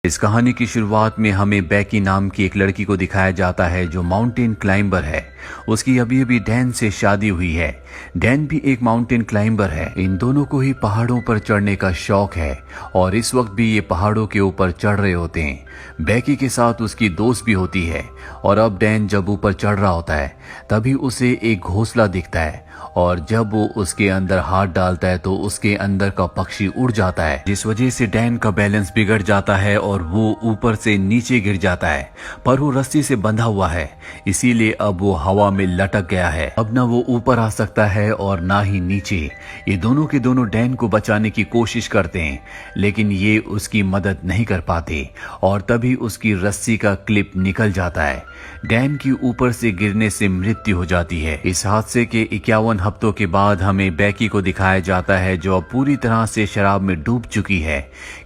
इस कहानी की शुरुआत में हमें बेकी नाम की एक लड़की को दिखाया जाता है जो माउंटेन क्लाइंबर है। उसकी अभी अभी डैन से शादी हुई है। डैन भी एक माउंटेन क्लाइंबर है। इन दोनों को ही पहाड़ों पर चढ़ने का शौक है और इस वक्त भी ये पहाड़ों के ऊपर चढ़ रहे होते हैं। बेकी के साथ उसकी दोस्त भी होती है और अब डैन जब ऊपर चढ़ रहा होता है तभी उसे एक घोंसला दिखता है और जब वो उसके अंदर हाथ डालता है तो उसके अंदर का पक्षी उड़ जाता है, जिस वजह से डैन का बैलेंस बिगड़ जाता है और वो ऊपर से नीचे गिर जाता है। पर वो रस्सी से बंधा हुआ है, इसीलिए अब वो हवा में लटक गया है। अब ना वो ऊपर आ सकता है और ना ही नीचे। ये दोनों के दोनों डैन को बचाने की कोशिश करते हैं लेकिन ये उसकी मदद नहीं कर पाते और तभी उसकी रस्सी का क्लिप निकल जाता है। डैन की ऊपर से गिरने से मृत्यु हो जाती है। इस हादसे के 51 हफ्तों के बाद हमें बेकी को दिखाया जाता है जो अब पूरी तरह से शराब में डूब चुकी है,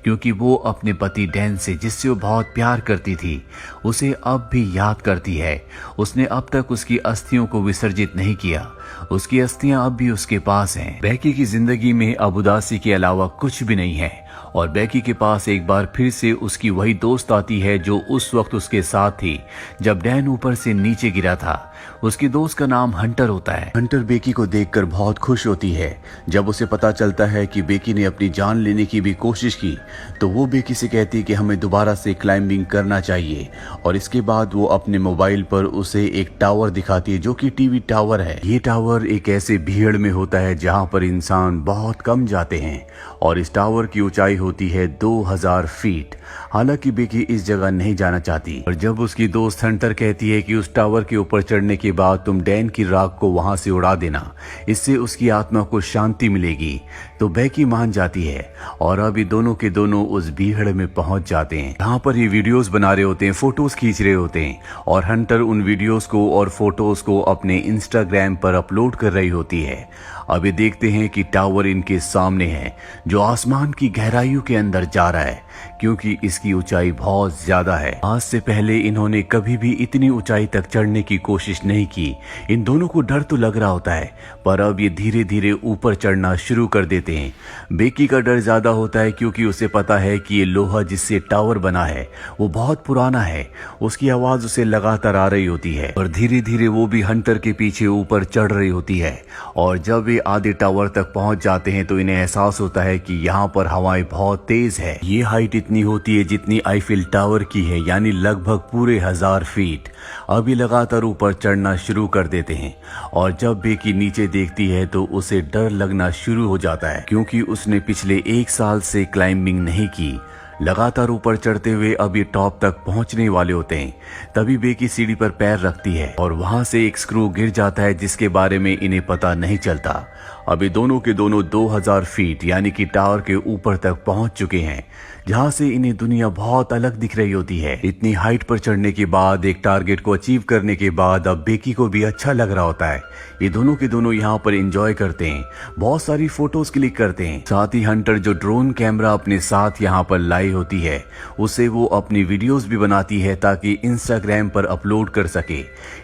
क्योंकि वो अपने पति डैन से, जिससे वो बहुत प्यार करती थी, उसे अब भी याद करती है। उसने अब तक उसकी अस्थियों को विसर्जित नहीं किया। उसकी अस्थियां अब भी उसके पास हैं। बेकी की जिंदगी में अब उदासी के अलावा कुछ भी नहीं है और बेकी के पास एक बार फिर से उसकी वही दोस्त आती है जो उस वक्त उसके साथ थी जब डैन ऊपर से नीचे गिरा था। उसकी दोस्त का नाम हंटर होता है। हंटर बेकी को देखकर बहुत खुश होती है। जब उसे पता चलता है कि बेकी ने अपनी जान लेने की भी कोशिश की तो वो बेकी से कहती कि हमें दोबारा से क्लाइंबिंग करना चाहिए और इसके बाद वो अपने मोबाइल पर उसे एक टावर दिखाती है जो कि टीवी टावर है। ये टावर एक ऐसे भीड़ में होता है जहाँ पर इंसान बहुत कम जाते हैं और इस टावर की ऊंचाई होती है 2000 फीट। हालांकि बेकी इस जगह नहीं जाना चाहती और जब उसकी दोस्त हंटर कहती है कि उस टावर के ऊपर चढ़ने के बाद तुम डैन की राख को वहां से उड़ा देना, इससे उसकी आत्मा को शांति मिलेगी, तो बेकी मान जाती है और अभी दोनों के दोनों उस भीड़ में पहुंच जाते हैं। यहाँ पर ये वीडियोस बना रहे होते हैं, फोटोज खींच रहे होते हैं और हंटर उन वीडियोस को और फोटोज को अपने इंस्टाग्राम पर अपलोड कर रही होती है। अभी देखते हैं कि टावर इनके सामने है जो आसमान की गहराइयों के अंदर जा रहा है, क्योंकि इसकी ऊंचाई बहुत ज्यादा है। आज से पहले इन्होंने कभी भी इतनी ऊंचाई तक चढ़ने की कोशिश नहीं की। इन दोनों को डर तो लग रहा होता है पर अब ये धीरे धीरे ऊपर चढ़ना शुरू कर देते हैं। बेकी का डर ज्यादा होता है क्योंकि उसे पता है कि ये लोहा जिससे टावर बना है वो बहुत पुराना है। उसकी आवाज उसे लगातार आ रही होती है और धीरे धीरे वो भी हंटर के पीछे ऊपर चढ़ रही होती है और जब वे आधे टावर तक पहुंच जाते हैं तो इन्हें एहसास होता है कि यहाँ पर हवाएं बहुत तेज है। ये हाइट इतनी होती है जितनी आईफिल टावर की है, यानी लगभग पूरे 1000 फीट। अभी लगातार ऊपर चढ़ना शुरू कर देते हैं और जब बेकी नीचे देखती है तो उसे डर लगना शुरू हो जाता है क्योंकि उसने पिछले 1 साल से क्लाइंबिंग नहीं की। लगातार ऊपर चढ़ते हुए अब ये टॉप तक पहुंचने वाले होते हैं। तभी बेकी सीढ़ी पर पैर रखती है और वहां से एक स्क्रू गिर जाता है जिसके बारे में इन्हें पता नहीं चलता। अभी दोनों के दोनों 2000 फीट यानी कि टावर के ऊपर तक पहुंच चुके हैं, जहां से इन्हें दुनिया बहुत अलग दिख रही होती है। इतनी हाइट पर चढ़ने के बाद, एक टारगेट को अचीव करने के बाद अब बेकी को भी अच्छा लग रहा होता है। ये दोनों के दोनों यहाँ पर एंजॉय करते हैं, बहुत सारी फोटोज क्लिक करते हैं। साथ ही हंटर जो ड्रोन कैमरा अपने साथ यहाँ पर लाई होती है उसे वो अपनी वीडियोस भी बनाती है ताकि इंस्टाग्राम पर अपलोड कर सके।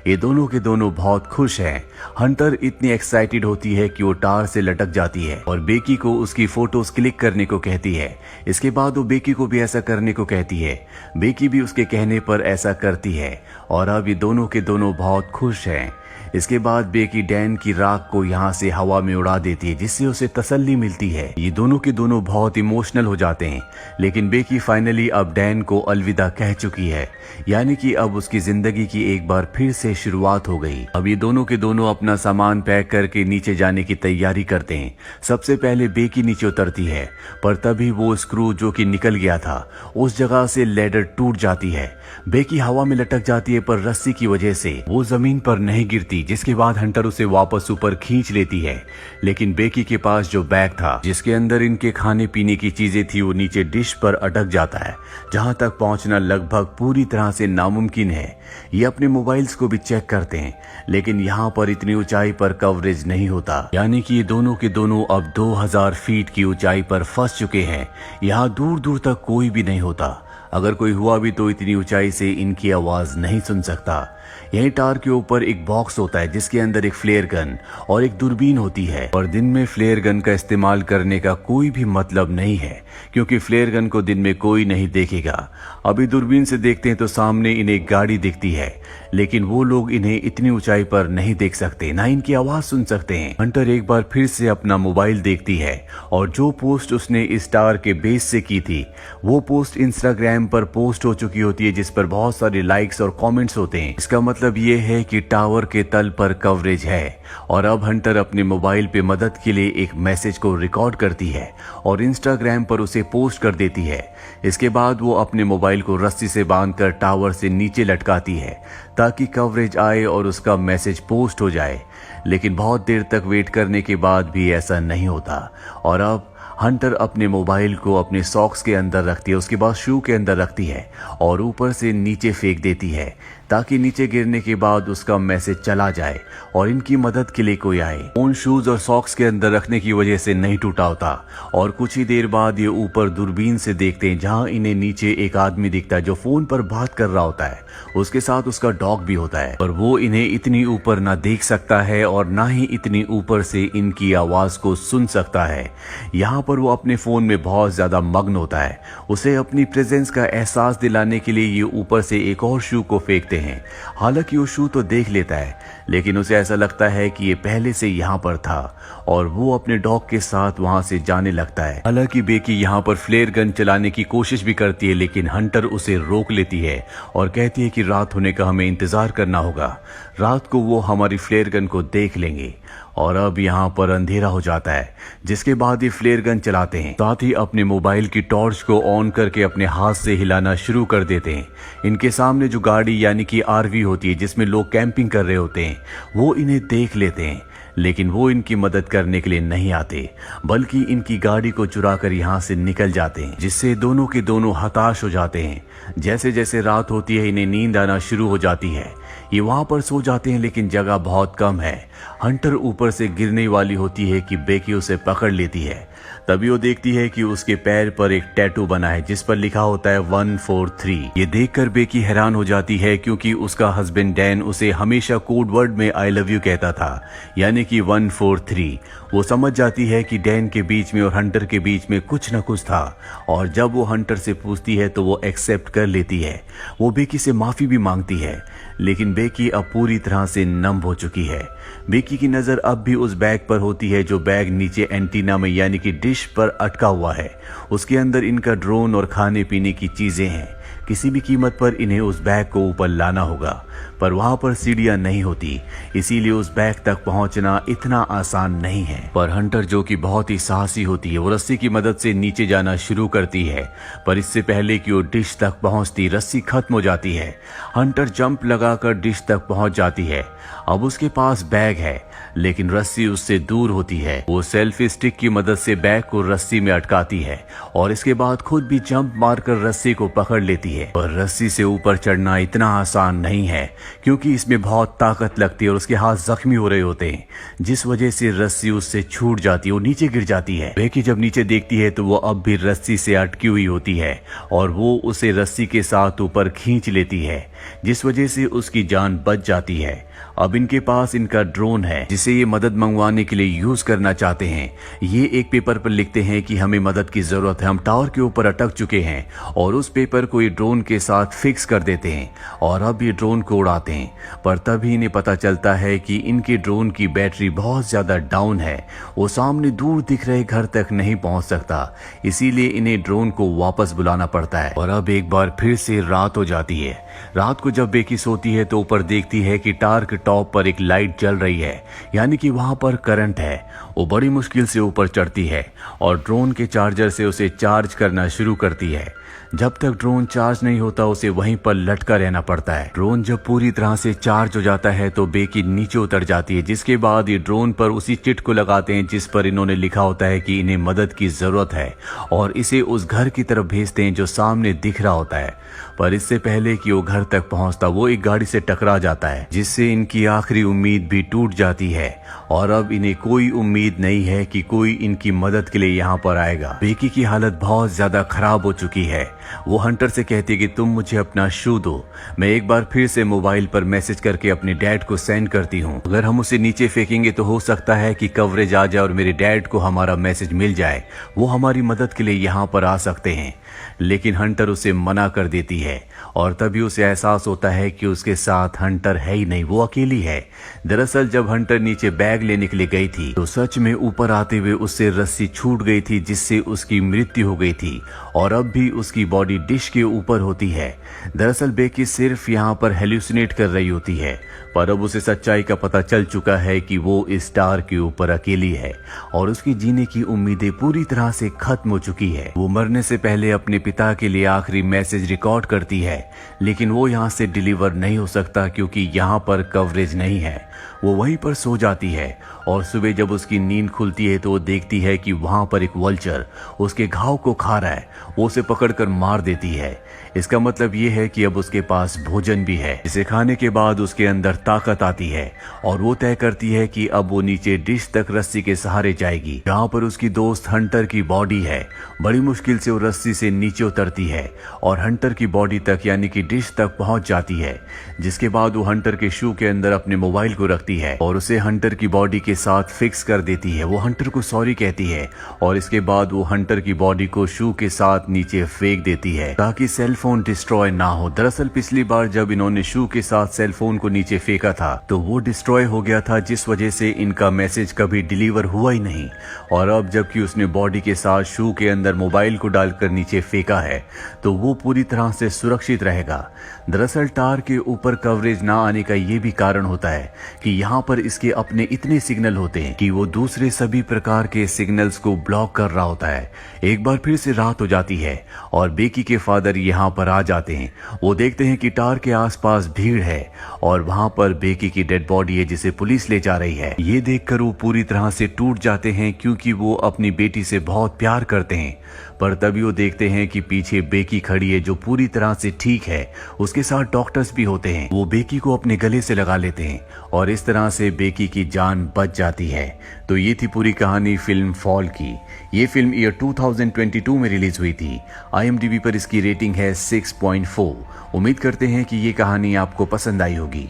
ये दोनों के दोनों बहुत खुश हैं। हंटर इतनी एक्साइटेड होती है कि वो टावर से लटक जाती है और बेकी को उसकी फोटोज क्लिक करने को कहती है। इसके बाद वो बेकी को भी ऐसा करने को कहती है। बेकी भी उसके कहने पर ऐसा करती है और अब ये दोनों के दोनों बहुत खुश हैं। इसके बाद बेकी डैन की राख को यहाँ से हवा में उड़ा देती है जिससे उसे तसल्ली मिलती है। ये दोनों के दोनों बहुत इमोशनल हो जाते हैं, लेकिन बेकी फाइनली अब डैन को अलविदा कह चुकी है, यानी कि अब उसकी जिंदगी की एक बार फिर से शुरुआत हो गई। अब ये दोनों के दोनों अपना सामान पैक करके नीचे जाने की तैयारी करते हैं। सबसे पहले बेकी नीचे उतरती है पर तभी वो स्क्रू जो कि निकल गया था उस जगह से लेडर टूट जाती है। बेकी हवा में लटक जाती है पर रस्सी की वजह से वो जमीन पर नहीं गिरती, जिसके बाद हंटर उसे वापस ऊपर खींच लेती है। लेकिन बेकी के पास जो बैग था जिसके अंदर इनके खाने पीने की चीजें थी वो नीचे डिश पर अटक जाता है, जहां तक पहुंचना लगभग पूरी तरह से नामुमकिन है। ये अपने मोबाइल्स को भी चेक करते हैं लेकिन यहाँ पर इतनी ऊंचाई पर कवरेज नहीं होता, यानी कि ये दोनों के दोनों अब 2000 फीट की ऊंचाई पर फंस चुके हैं। यहाँ दूर दूर तक कोई भी नहीं होता। अगर कोई हुआ भी तो इतनी ऊंचाई से इनकी आवाज नहीं सुन सकता। यही टावर के ऊपर एक बॉक्स होता है जिसके अंदर एक फ्लेयर गन और एक दूरबीन होती है। और दिन में फ्लेयर गन का इस्तेमाल करने का कोई भी मतलब नहीं है क्योंकि फ्लेयर गन को दिन में कोई नहीं देखेगा। अभी दूरबीन से देखते हैं तो सामने इन्हें एक गाड़ी दिखती है, लेकिन वो लोग इन्हें इतनी ऊंचाई पर नहीं देख सकते, ना इनकी आवाज सुन सकते हैं। हंटर एक बार फिर से अपना मोबाइल देखती है और जो पोस्ट उसने इस टावर के बेस से की थी वो पोस्ट इंस्टाग्राम पर पोस्ट हो चुकी होती है जिस पर बहुत सारे लाइक्स और कमेंट्स होते हैं। इसका मतलब ये है कि टावर के तल पर कवरेज है। और अब हंटर अपने मोबाइल पे मदद के लिए एक मैसेज को रिकॉर्ड करती है और इंस्टाग्राम पर उसे पोस्ट कर देती है। इसके बाद वो अपने मोबाइल को रस्सी से बांधकर टावर से नीचे लटकाती है ताकि कवरेज आए और उसका मैसेज पोस्ट हो जाए। लेकिन बहुत देर तक वेट करने के बाद भी ऐसा नहीं होता और अब हंटर अपने मोबाइल को अपने सॉक्स के अंदर रखती है, उसके बाद शू के अंदर रखती है और ऊपर से नीचे फेंक देती है ताकि नीचे गिरने के बाद उसका मैसेज चला जाए और इनकी मदद के लिए कोई आए। फोन शूज और सॉक्स के अंदर रखने की वजह से नहीं टूटा होता और कुछ ही देर बाद ये ऊपर दूरबीन से देखते हैं जहां इन्हें नीचे एक आदमी दिखता है जो फोन पर बात कर रहा होता है। उसके साथ उसका डॉग भी होता है और वो इन्हें इतनी ऊपर ना देख सकता है और ना ही इतनी ऊपर से इनकी आवाज को सुन सकता है। यहाँ पर वो अपने फोन में बहुत ज्यादा मग्न होता है। उसे अपनी प्रेजेंस का एहसास दिलाने के लिए ये ऊपर से एक और शू को फेंकते हैं। हालांकि वो शू तो देख लेता है लेकिन उसे ऐसा लगता है कि ये पहले से यहाँ पर था और वो अपने डॉग के साथ वहां से जाने लगता है। हालांकि बेकी यहाँ पर फ्लेयर गन चलाने की कोशिश भी करती है लेकिन हंटर उसे रोक लेती है और कहती है कि रात होने का हमें इंतजार करना होगा, रात को वो हमारी फ्लेयर गन को देख लेंगे। और अब यहाँ पर अंधेरा हो जाता है जिसके बाद ये फ्लेयर गन चलाते हैं, साथ ही अपने मोबाइल की टॉर्च को ऑन करके अपने हाथ से हिलाना शुरू कर देते हैं। इनके सामने जो गाड़ी यानी कि आरवी होती है जिसमें लोग कैंपिंग कर रहे होते हैं वो इन्हें देख लेते हैं, लेकिन वो इनकी मदद करने के लिए नहीं आते बल्कि इनकी गाड़ी को चुरा कर यहाँ से निकल जाते हैं, जिससे दोनों के दोनों हताश हो जाते हैं। जैसे जैसे रात होती है इन्हें नींद आना शुरू हो जाती है। ये वहां पर सो जाते हैं लेकिन जगह बहुत कम है। हंटर ऊपर से गिरने वाली होती है कि बेकी उसे पकड़ लेती है। तभी वो देखती है कि उसके पैर पर एक टैटू बना है जिस पर लिखा होता है 143। ये देखकर बेकी हैरान हो जाती है क्योंकि उसका हस्बैंड डैन उसे हमेशा कोड वर्ड में आई लव यू कहता था, यानी कि 143। वो समझ जाती है कि डैन के बीच में और हंटर के बीच में कुछ न कुछ था और जब वो हंटर से पूछती है तो वो एक्सेप्ट कर लेती है। वो बेकी से माफी भी मांगती है लेकिन बेकी अब पूरी तरह से नम हो चुकी है। बेकी की नजर अब भी उस बैग पर होती है जो बैग नीचे एंटीना में यानी कि डिश पर अटका हुआ है। उसके अंदर इनका ड्रोन और खाने पीने की चीजें हैं। किसी भी कीमत पर इन्हें उस बैग को ऊपर लाना होगा, पर वहां पर सीढ़ियां नहीं होती, इसीलिए उस बैग तक पहुंचना इतना आसान नहीं है। पर हंटर जो कि बहुत ही साहसी होती है वो रस्सी की मदद से नीचे जाना शुरू करती है, पर इससे पहले कि वो डिश तक पहुंचती रस्सी खत्म हो जाती है। हंटर जंप लगाकर डिश तक पहुंच जाती है। अब उसके पास बैग है लेकिन रस्सी उससे दूर होती है। वो सेल्फी स्टिक की मदद से बैग को रस्सी में अटकाती है और इसके बाद खुद भी जंप मारकर रस्सी को पकड़ लेती है। पर रस्सी से ऊपर चढ़ना इतना आसान नहीं है क्योंकि इसमें बहुत ताकत लगती है और उसके हाथ जख्मी हो रहे होते हैं, जिस वजह से रस्सी उससे छूट जाती है, वो नीचे गिर जाती है। बेकी जब नीचे देखती है तो वो अब भी रस्सी से अटकी हुई होती है और वो उसे रस्सी के साथ ऊपर खींच लेती है, जिस वजह से उसकी जान बच जाती है। अब इनके पास इनका ड्रोन है जिसे ये मदद मंगवाने के लिए यूज करना चाहते हैं। ये एक पेपर पर लिखते हैं कि हमें मदद की जरूरत है, हम टावर के ऊपर अटक चुके हैं, और उस पेपर को ये ड्रोन के साथ फिक्स कर देते हैं और अब ये ड्रोन को उड़ाते हैं। पर तभी इन्हें पता चलता है कि इनके ड्रोन की बैटरी बहुत ज्यादा डाउन है, वो सामने दूर दिख रहे घर तक नहीं पहुंच सकता, इसीलिए इन्हें ड्रोन को वापस बुलाना पड़ता है। और अब एक बार फिर से रात हो जाती है। रात को जब बेकी सोती है तो ऊपर देखती है कि टावर के टॉप पर एक लाइट जल रही है, यानी कि वहां पर करंट है। वो बड़ी मुश्किल से ऊपर चढ़ती है और ड्रोन के चार्जर से उसे चार्ज करना शुरू करती है। जब तक ड्रोन चार्ज नहीं होता उसे वहीं पर लटका रहना पड़ता है। ड्रोन जब पूरी तरह से चार्ज हो जाता है तो बेकी नीचे उतर जाती है, जिसके बाद ये ड्रोन पर उसी चिट को लगाते हैं जिस पर इन्होंने लिखा होता है कि इन्हें मदद की जरूरत है, और इसे उस घर की तरफ भेजते हैं जो सामने दिख रहा होता है। पर इससे पहले कि वो घर तक पहुंचता वो एक गाड़ी से टकरा जाता है, जिससे इनकी आखिरी उम्मीद भी टूट जाती है और अब इन्हें कोई उम्मीद नहीं है कि कोई इनकी मदद के लिए यहाँ पर आएगा। बेकी की हालत बहुत ज्यादा खराब हो चुकी है। वो हंटर से कहती है कि तुम मुझे अपना शू दो, मैं एक बार फिर से मोबाइल पर मैसेज करके अपने डैड को सेंड करती हूँ। अगर हम उसे नीचे फेंकेंगे तो हो सकता है कि कवरेज आ जाए और मेरे डैड को हमारा मैसेज मिल जाए, वो हमारी मदद के लिए यहाँ पर आ सकते हैं। लेकिन हंटर उसे मना कर देती है और तभी उसे एहसास होता है कि उसके साथ हंटर है ही नहीं, वो अकेली है। दरअसल जब हंटर नीचे बैग लेने के लिए गई थी तो सच में ऊपर आते हुए उससे रस्सी छूट गई थी, जिससे उसकी मृत्यु हो गई थी और अब भी उसकी बॉडी डिश के ऊपर होती है। दरअसल बेकी सिर्फ यहाँ पर हेल्यूसिनेट कर रही होती है, पर अब उसे सच्चाई का पता चल चुका है कि वो इस स्टार के ऊपर अकेली है और उसकी जीने की उम्मीदें पूरी तरह से खत्म हो चुकी है। वो मरने से पहले अपने पिता के लिए आखिरी मैसेज रिकॉर्ड करती है, लेकिन वो यहाँ से डिलीवर नहीं हो सकता क्योंकि यहाँ पर कवरेज नहीं है। वो वहीं पर सो जाती है और सुबह जब उसकी नींद खुलती है तो वो देखती है कि वहां पर एक वल्चर उसके घाव को खा रहा है। वो उसे पकड़कर मार देती है। इसका मतलब ये है कि अब उसके पास भोजन भी है, जिसे खाने के बाद उसके अंदर ताकत आती है और वो तय करती है कि अब वो नीचे डिश तक रस्सी के सहारे जाएगी, जहाँ पर उसकी दोस्त हंटर की बॉडी है। बड़ी मुश्किल से वो रस्सी से नीचे उतरती है और हंटर की बॉडी तक यानी कि डिश तक पहुंच जाती है, जिसके बाद वो हंटर के शू के अंदर अपने मोबाइल को रखती है और उसे हंटर की बॉडी के साथ फिक्स कर देती है। वो हंटर को सॉरी कहती है और इसके बाद वो हंटर की बॉडी को शू के साथ नीचे फेंक देती है ताकि सेल फोन डिस्ट्रॉय ना हो। दरअसल पिछली बार जब इन्होंने शू के साथ सेल फोन को नीचे फेंका था तो वो डिस्ट्रॉय हो गया था, जिस वजह से इनका मैसेज कभी डिलीवर हुआ ही नहीं। और अब जबकि उसने बॉडी के साथ शू के अंदर मोबाइल को डालकर नीचे फेंका है तो वो पूरी तरह से सुरक्षित रहेगा। दरअसल टार के ऊपर कवरेज ना आने का ये भी कारण होता है कि यहाँ पर इसके अपने इतने सिग्नल होते हैं कि वो दूसरे सभी प्रकार के सिग्नल्स को ब्लॉक कर रहा होता है। एक बार फिर से रात हो जाती है और बेकी के फादर यहाँ पर आ जाते हैं। वो देखते हैं कि टार के आसपास भीड़ है और वहां पर बेकी की डेड बॉडी है जिसे पुलिस ले जा रही है। ये देखकर वो पूरी तरह से टूट जाते हैं क्योंकि वो अपनी बेटी से बहुत प्यार करते हैं। पर तभी वो देखते हैं कि पीछे बेकी खड़ी है जो पूरी तरह से ठीक है, उसके साथ डॉक्टर्स भी होते हैं। वो बेकी को अपने गले से लगा लेते हैं और इस तरह से बेकी की जान बच जाती है। तो ये थी पूरी कहानी फिल्म फॉल की। ये फिल्म ईयर 2022 में रिलीज हुई थी। IMDb पर इसकी रेटिंग है 6.4। उम्मीद करते हैं कि ये कहानी आपको पसंद आई होगी।